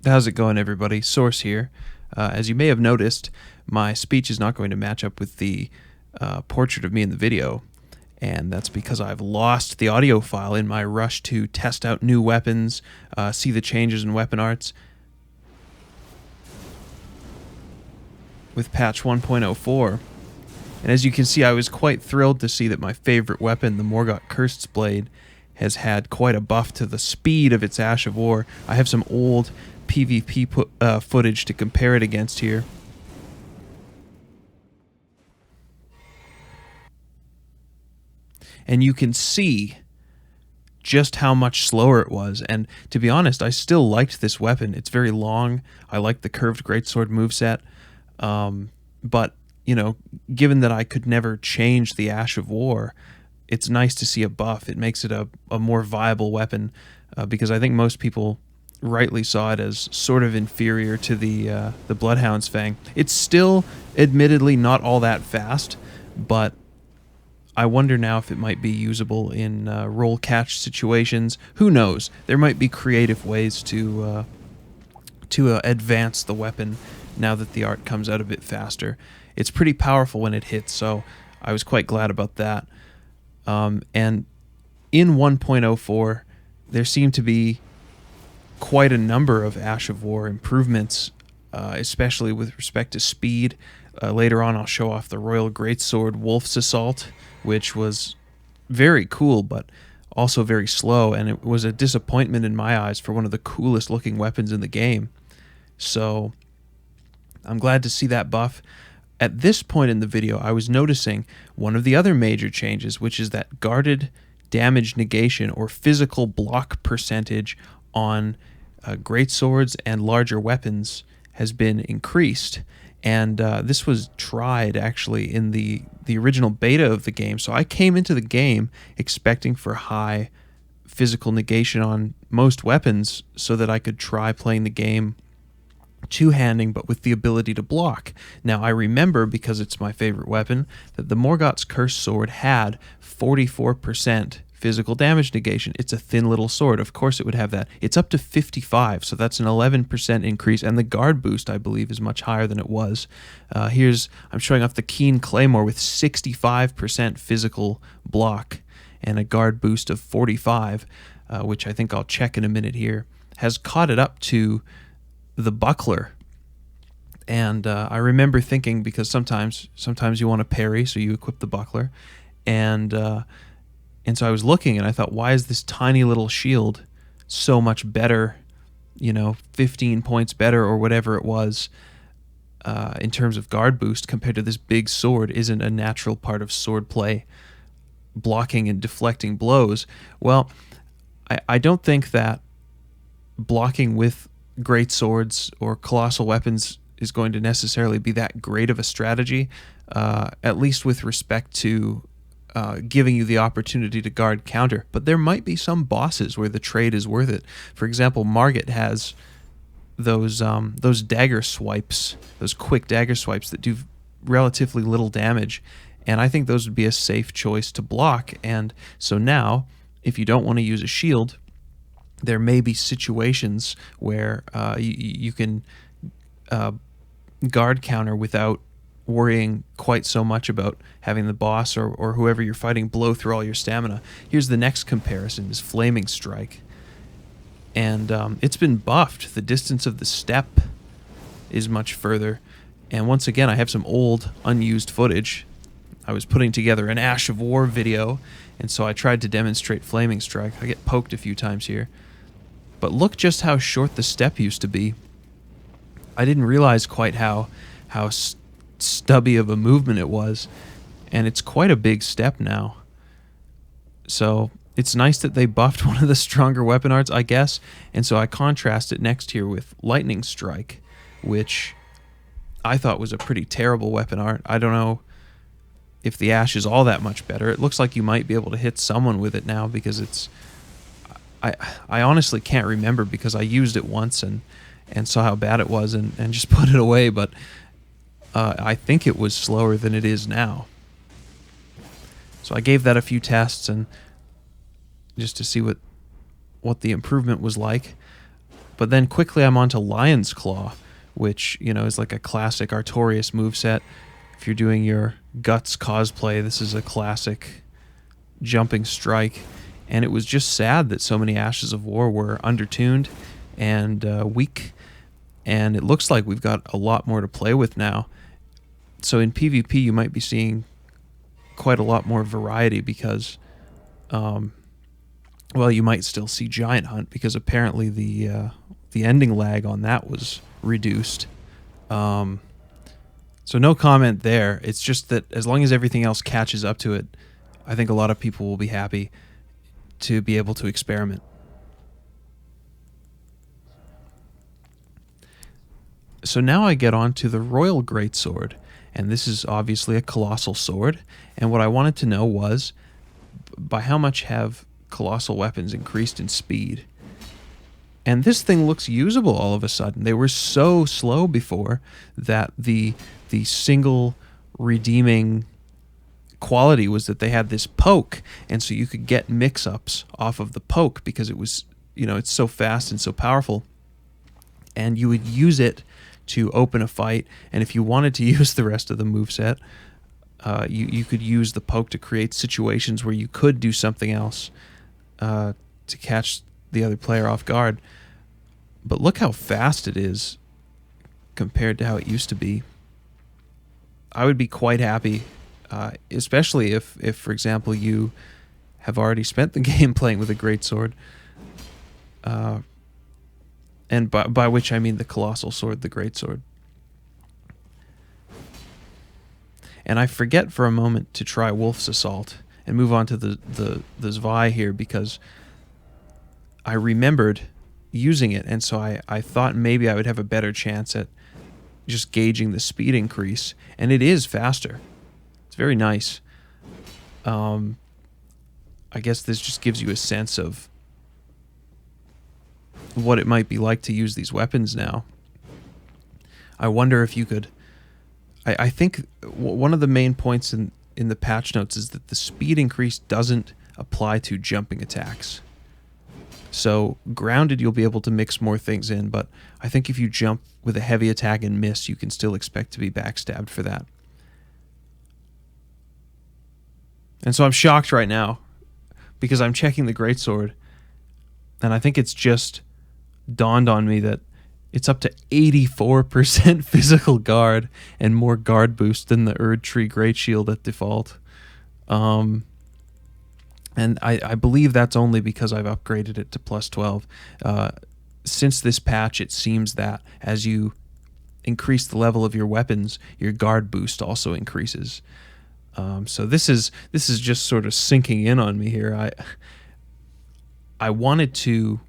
How's it going, everybody? Source here. As you may have noticed, my speech is not going to match up with the portrait of me in the video, and that's because I've lost the audio file in my rush to test out new weapons, see the changes in weapon arts. With patch 1.04. And as you can see, I was quite thrilled to see that my favorite weapon, the Morgott Cursed's Blade, has had quite a buff to the speed of its Ash of War. I have some old PvP footage to compare it against here. And you can see just how much slower it was. And to be honest, I still liked this weapon. It's very long. I like the curved Greatsword moveset. But, you know, given that I could never change the Ash of War, it's nice to see a buff. It makes it a more viable weapon, because I think most people rightly saw it as sort of inferior to the Bloodhound's Fang. It's still admittedly not all that fast, but I wonder now if it might be usable in roll catch situations. Who knows? There might be creative ways to advance the weapon now that the art comes out a bit faster. It's pretty powerful when it hits, so I was quite glad about that. And in 1.04, there seemed to be quite a number of Ash of War improvements, especially with respect to speed. Later on, I'll show off the Royal Greatsword Wolf's Assault, which was very cool, but also very slow, and it was a disappointment in my eyes for one of the coolest looking weapons in the game. So I'm glad to see that buff. At this point in the video, I was noticing one of the other major changes, which is that guarded damage negation or physical block percentage on greatswords and larger weapons has been increased. And this was tried actually in the original beta of the game. So I came into the game expecting for high physical negation on most weapons so that I could try playing the game two-handing but with the ability to block. Now I remember, because it's my favorite weapon, that the Morgott's Cursed Sword had 44% physical damage negation. It's a thin little sword. Of course it would have that. It's up to 55, so that's an 11% increase, and the guard boost, I believe, is much higher than it was. I'm showing off the Keen Claymore with 65% physical block and a guard boost of 45, which I think I'll check in a minute here, has caught it up to the buckler. And I remember thinking, because sometimes you want to parry, so you equip the buckler, and so I was looking and I thought, why is this tiny little shield so much better, 15 points better or whatever it was, in terms of guard boost compared to this big sword? Isn't a natural part of sword play blocking and deflecting blows? Well, I don't think that blocking with great swords or colossal weapons is going to necessarily be that great of a strategy, at least with respect to giving you the opportunity to guard counter. But there might be some bosses where the trade is worth it. For example, Morgott has those dagger swipes, those quick dagger swipes that do relatively little damage, and I think those would be a safe choice to block. And so now, if you don't want to use a shield, there may be situations where you can guard counter without worrying quite so much about having the boss or whoever you're fighting blow through all your stamina. Here's the next comparison, is Flaming Strike. And it's been buffed. The distance of the step is much further. And once again, I have some old unused footage. I was putting together an Ash of War video, and so I tried to demonstrate Flaming Strike. I get poked a few times here. But look just how short the step used to be. I didn't realize quite how stubby of a movement it was, and it's quite a big step now. So it's nice that they buffed one of the stronger weapon arts, I guess, and so I contrast it next here with Lightning Strike, which I thought was a pretty terrible weapon art. I don't know if the Ash is all that much better. It looks like you might be able to hit someone with it now, because it's... I honestly can't remember, because I used it once and saw how bad it was and just put it away, but I think it was slower than it is now. So I gave that a few tests and just to see what the improvement was like. But then quickly I'm on to Lion's Claw, which, you know, is like a classic Artorias moveset. If you're doing your Guts cosplay, this is a classic jumping strike. And it was just sad that so many Ashes of War were undertuned and weak. And it looks like we've got a lot more to play with now. So in PvP, you might be seeing quite a lot more variety because, well, you might still see Giant Hunt because apparently the ending lag on that was reduced. So no comment there. It's just that as long as everything else catches up to it, I think a lot of people will be happy to be able to experiment. So now I get on to the Royal Greatsword, and this is obviously a Colossal sword, and what I wanted to know was, by how much have Colossal weapons increased in speed? And this thing looks usable all of a sudden. They were so slow before that the single redeeming quality was that they had this poke, and so you could get mix-ups off of the poke because it was, you know, it's so fast and so powerful, and you would use it to open a fight, and if you wanted to use the rest of the moveset, you could use the poke to create situations where you could do something else to catch the other player off guard. But look how fast it is compared to how it used to be. I would be quite happy, especially if, for example, you have already spent the game playing with a greatsword, and by which I mean the Colossal sword, the greatsword. And I forget for a moment to try Wolf's Assault and move on to the Zwei here because I remembered using it, and so I thought maybe I would have a better chance at just gauging the speed increase, and it is faster. It's very nice. I guess this just gives you a sense of what it might be like to use these weapons now. I wonder if you could... I think one of the main points in the patch notes is that the speed increase doesn't apply to jumping attacks. So grounded, you'll be able to mix more things in, but I think if you jump with a heavy attack and miss, you can still expect to be backstabbed for that. And so I'm shocked right now because I'm checking the greatsword, and I think it's just dawned on me that it's up to 84% physical guard and more guard boost than the Erd Tree Great Shield at default. And I believe that's only because I've upgraded it to plus 12. Since this patch, it seems that as you increase the level of your weapons, your guard boost also increases. So this is just sort of sinking in on me here. I wanted to...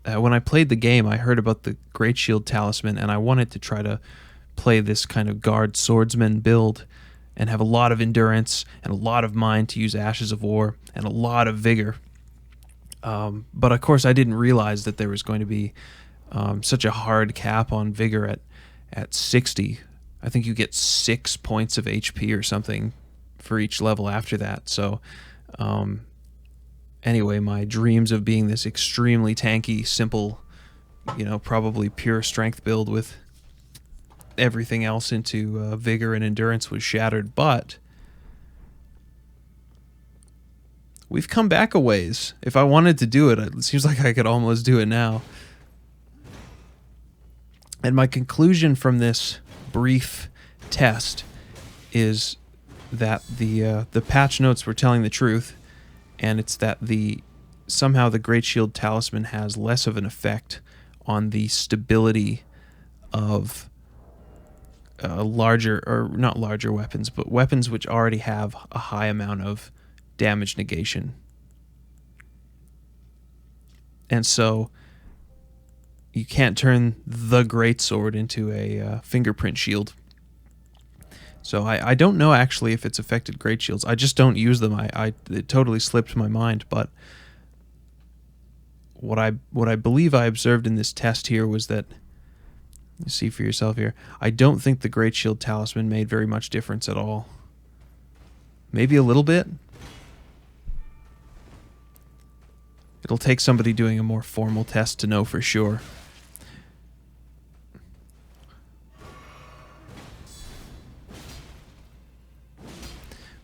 when I played the game, I heard about the Great Shield Talisman, and I wanted to try to play this kind of guard swordsman build and have a lot of endurance and a lot of mind to use Ashes of War and a lot of vigor. But of course, I didn't realize that there was going to be such a hard cap on vigor at 60. I think you get 6 points of HP or something for each level after that. So anyway, my dreams of being this extremely tanky, simple, probably pure strength build with everything else into vigor and endurance was shattered. But we've come back a ways. If I wanted to do it, it seems like I could almost do it now. And my conclusion from this brief test is that the patch notes were telling the truth, and it's that somehow the Great Shield Talisman has less of an effect on the stability of larger, or not larger weapons, but weapons which already have a high amount of damage negation. And so you can't turn the Greatsword into a fingerprint shield. So I don't know actually if it's affected Great Shields. I just don't use them. It totally slipped my mind. But what I believe I observed in this test here was that, you see for yourself here, I don't think the Great Shield Talisman made very much difference at all. Maybe a little bit. It'll take somebody doing a more formal test to know for sure.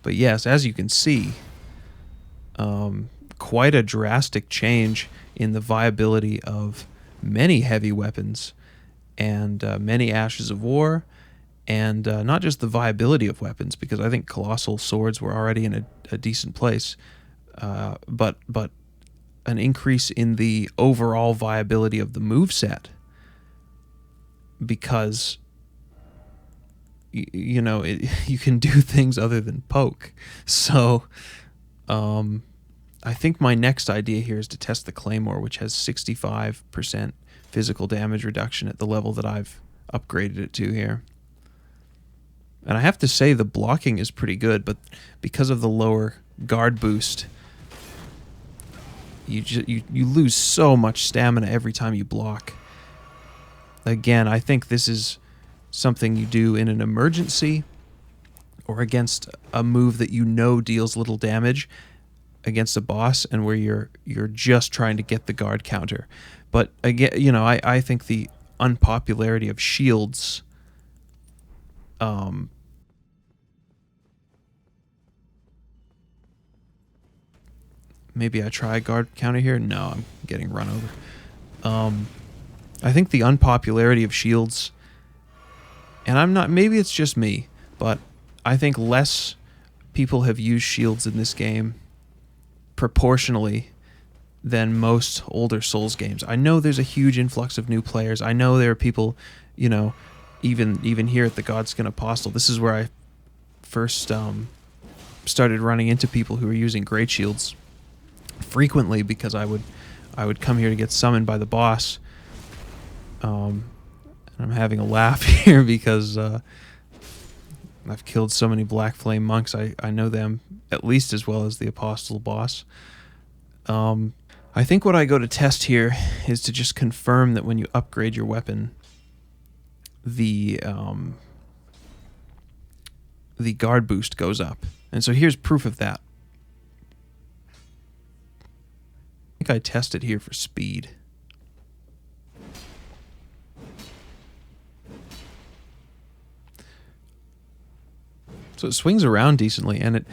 But yes, as you can see, quite a drastic change in the viability of many heavy weapons and many Ashes of War, and not just the viability of weapons, because I think Colossal swords were already in a decent place, but an increase in the overall viability of the moveset, because you know, you can do things other than poke. So I think my next idea here is to test the Claymore, which has 65% physical damage reduction at the level that I've upgraded it to here. And I have to say the blocking is pretty good, but because of the lower guard boost, you lose so much stamina every time you block. Again, I think this is something you do in an emergency or against a move that you know deals little damage against a boss, and where you're just trying to get the guard counter. But again, you know, I think the unpopularity of shields maybe I try a guard counter here. No, I'm getting run over. I think the unpopularity of shields, and I'm not, maybe it's just me, but I think less people have used shields in this game proportionally than most older Souls games. I know there's a huge influx of new players. I know there are people, you know, even here at the Godskin Apostle, this is where I first started running into people who were using great shields frequently, because I would come here to get summoned by the boss. And I'm having a laugh here because I've killed so many Black Flame monks. I know them at least as well as the Apostle boss. I think what I go to test here is to just confirm that when you upgrade your weapon, the guard boost goes up. And so here's proof of that. I think I tested here for speed. So it swings around decently, and it,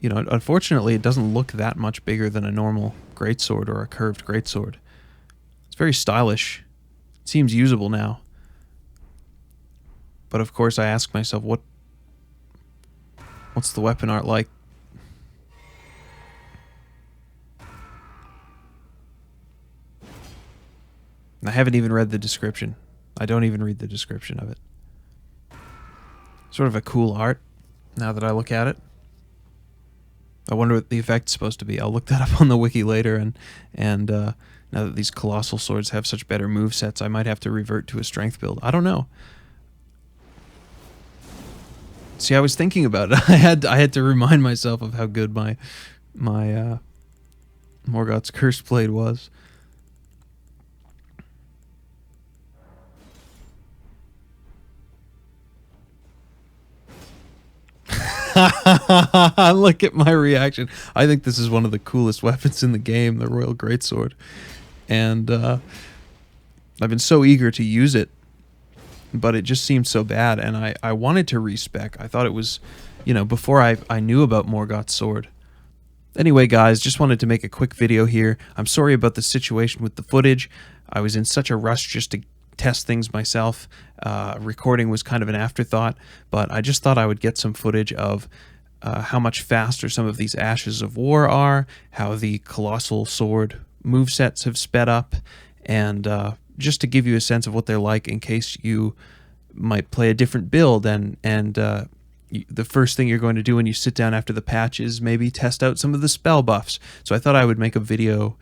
you know, unfortunately it doesn't look that much bigger than a normal greatsword or a curved greatsword. It's very stylish. It seems usable now. But of course I ask myself, what's the weapon art like? I haven't even read the description. I don't even read the description of it. Sort of a cool art, now that I look at it. I wonder what the effect's supposed to be. I'll look that up on the wiki later, and now that these Colossal swords have such better movesets, I might have to revert to a strength build. I don't know. See, I was thinking about it. I had to remind myself of how good my Morgott's Cursed Blade was. Look at my reaction. I think this is one of the coolest weapons in the game, the Royal Greatsword. And I've been so eager to use it, but it just seemed so bad, and I wanted to respec. I thought it was, you know, before I knew about Morgott's sword. Anyway, guys, just wanted to make a quick video here. I'm sorry about the situation with the footage. I was in such a rush just to test things myself. Recording was kind of an afterthought, but I just thought I would get some footage of how much faster some of these Ashes of War are, how the Colossal sword movesets have sped up, and just to give you a sense of what they're like in case you might play a different build, and the first thing you're going to do when you sit down after the patch is maybe test out some of the spell buffs. So I thought I would make a video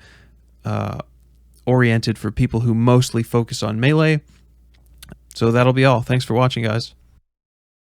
oriented for people who mostly focus on melee. So that'll be all. Thanks for watching, guys.